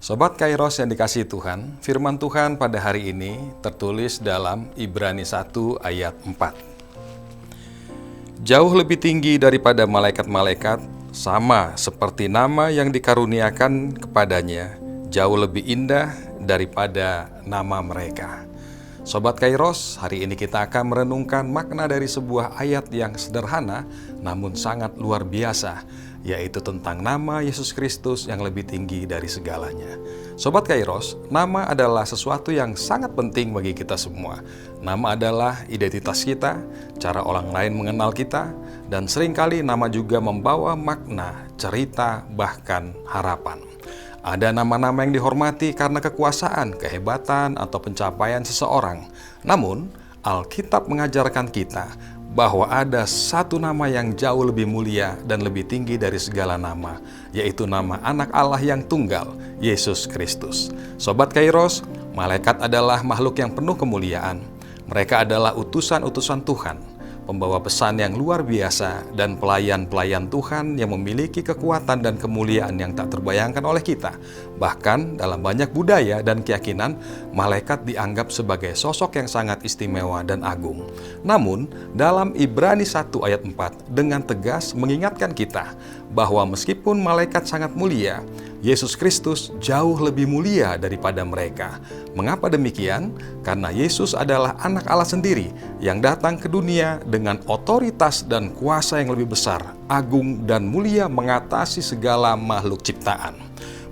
Sobat Kairos yang dikasihi Tuhan, firman Tuhan pada hari ini tertulis dalam Ibrani 1 ayat 4. Jauh lebih tinggi daripada malaikat-malaikat, sama seperti nama yang dikaruniakan kepadanya, jauh lebih indah daripada nama mereka. Sobat Kairos, hari ini kita akan merenungkan makna dari sebuah ayat yang sederhana namun sangat luar biasa, yaitu tentang nama Yesus Kristus yang lebih tinggi dari segalanya. Sobat Kairos, nama adalah sesuatu yang sangat penting bagi kita semua. Nama adalah identitas kita, cara orang lain mengenal kita, dan seringkali nama juga membawa makna, cerita, bahkan harapan. Ada nama-nama yang dihormati karena kekuasaan, kehebatan, atau pencapaian seseorang. Namun, Alkitab mengajarkan kita bahwa ada satu nama yang jauh lebih mulia dan lebih tinggi dari segala nama, yaitu nama Anak Allah yang tunggal, Yesus Kristus. Sobat Kairos, malaikat adalah makhluk yang penuh kemuliaan. Mereka adalah utusan-utusan Tuhan, pembawa pesan yang luar biasa, dan pelayan-pelayan Tuhan yang memiliki kekuatan dan kemuliaan yang tak terbayangkan oleh kita. Bahkan dalam banyak budaya dan keyakinan, malaikat dianggap sebagai sosok yang sangat istimewa dan agung. Namun, dalam Ibrani 1 ayat 4 dengan tegas mengingatkan kita bahwa meskipun malaikat sangat mulia, Yesus Kristus jauh lebih mulia daripada mereka. Mengapa demikian? Karena Yesus adalah Anak Allah sendiri yang datang ke dunia dengan otoritas dan kuasa yang lebih besar, agung dan mulia mengatasi segala makhluk ciptaan.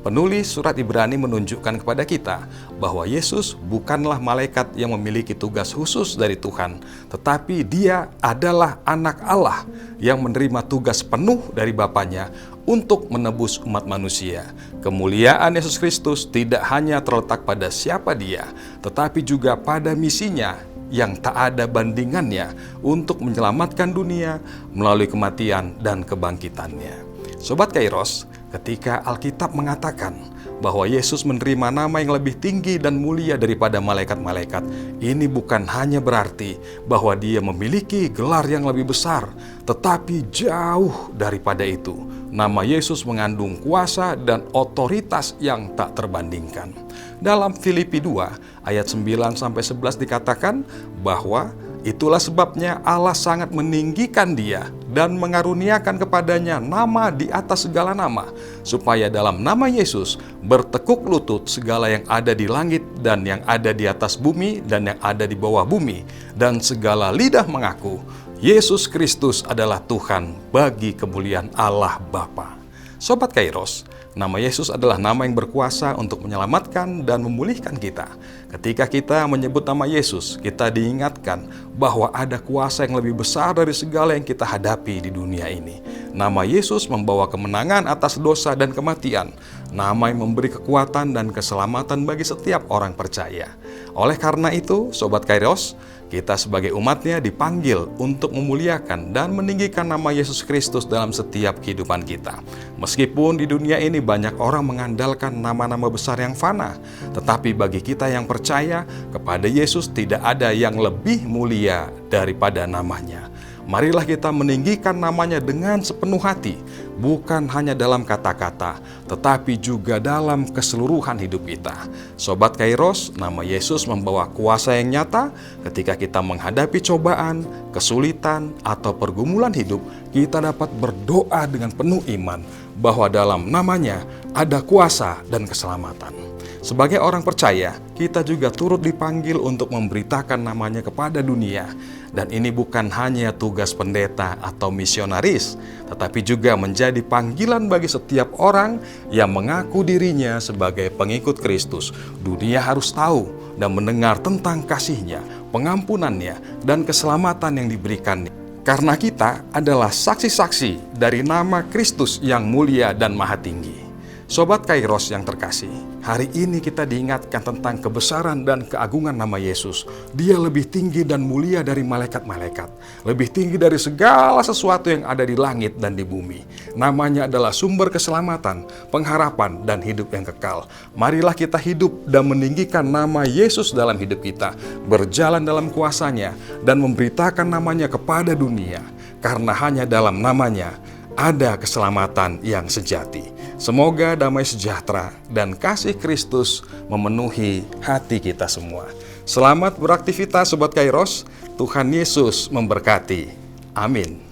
Penulis surat Ibrani menunjukkan kepada kita bahwa Yesus bukanlah malaikat yang memiliki tugas khusus dari Tuhan, tetapi Dia adalah Anak Allah yang menerima tugas penuh dari Bapanya untuk menebus umat manusia. Kemuliaan Yesus Kristus tidak hanya terletak pada siapa Dia, tetapi juga pada misinya yang tak ada bandingannya untuk menyelamatkan dunia melalui kematian dan kebangkitannya. Sobat Kairos, ketika Alkitab mengatakan bahwa Yesus menerima nama yang lebih tinggi dan mulia daripada malaikat-malaikat, ini bukan hanya berarti bahwa Dia memiliki gelar yang lebih besar, tetapi jauh daripada itu. Nama Yesus mengandung kuasa dan otoritas yang tak terbandingkan. Dalam Filipi 2 ayat 9-11 dikatakan bahwa itulah sebabnya Allah sangat meninggikan Dia dan mengaruniakan kepadanya nama di atas segala nama, supaya dalam nama Yesus bertekuk lutut segala yang ada di langit dan yang ada di atas bumi dan yang ada di bawah bumi, dan segala lidah mengaku Yesus Kristus adalah Tuhan bagi kemuliaan Allah Bapa. Sobat Kairos, nama Yesus adalah nama yang berkuasa untuk menyelamatkan dan memulihkan kita. Ketika kita menyebut nama Yesus, kita diingatkan bahwa ada kuasa yang lebih besar dari segala yang kita hadapi di dunia ini. Nama Yesus membawa kemenangan atas dosa dan kematian. Nama yang memberi kekuatan dan keselamatan bagi setiap orang percaya. Oleh karena itu, Sobat Kairos, kita sebagai umatnya dipanggil untuk memuliakan dan meninggikan nama Yesus Kristus dalam setiap kehidupan kita. Meskipun di dunia ini banyak orang mengandalkan nama-nama besar yang fana, tetapi bagi kita yang percaya kepada Yesus tidak ada yang lebih mulia daripada namanya. Marilah kita meninggikan namanya dengan sepenuh hati, bukan hanya dalam kata-kata, tetapi juga dalam keseluruhan hidup kita. Sobat Kairos, nama Yesus membawa kuasa yang nyata ketika kita menghadapi cobaan, kesulitan, atau pergumulan hidup. Kita dapat berdoa dengan penuh iman bahwa dalam namanya ada kuasa dan keselamatan. Sebagai orang percaya, kita juga turut dipanggil untuk memberitakan namanya kepada dunia. Dan ini bukan hanya tugas pendeta atau misionaris, tetapi juga menjadi panggilan bagi setiap orang yang mengaku dirinya sebagai pengikut Kristus. Dunia harus tahu dan mendengar tentang kasih-Nya, pengampunannya, dan keselamatan yang diberikannya. Karena kita adalah saksi-saksi dari nama Kristus yang mulia dan maha tinggi. Sobat Kairos yang terkasih, hari ini kita diingatkan tentang kebesaran dan keagungan nama Yesus. Dia lebih tinggi dan mulia dari malaikat-malaikat, lebih tinggi dari segala sesuatu yang ada di langit dan di bumi. Namanya adalah sumber keselamatan, pengharapan, dan hidup yang kekal. Marilah kita hidup dan meninggikan nama Yesus dalam hidup kita, berjalan dalam kuasa-Nya, dan memberitakan namanya kepada dunia. Karena hanya dalam namanya ada keselamatan yang sejati. Semoga damai sejahtera dan kasih Kristus memenuhi hati kita semua. Selamat beraktivitas Sobat Kairos, Tuhan Yesus memberkati. Amin.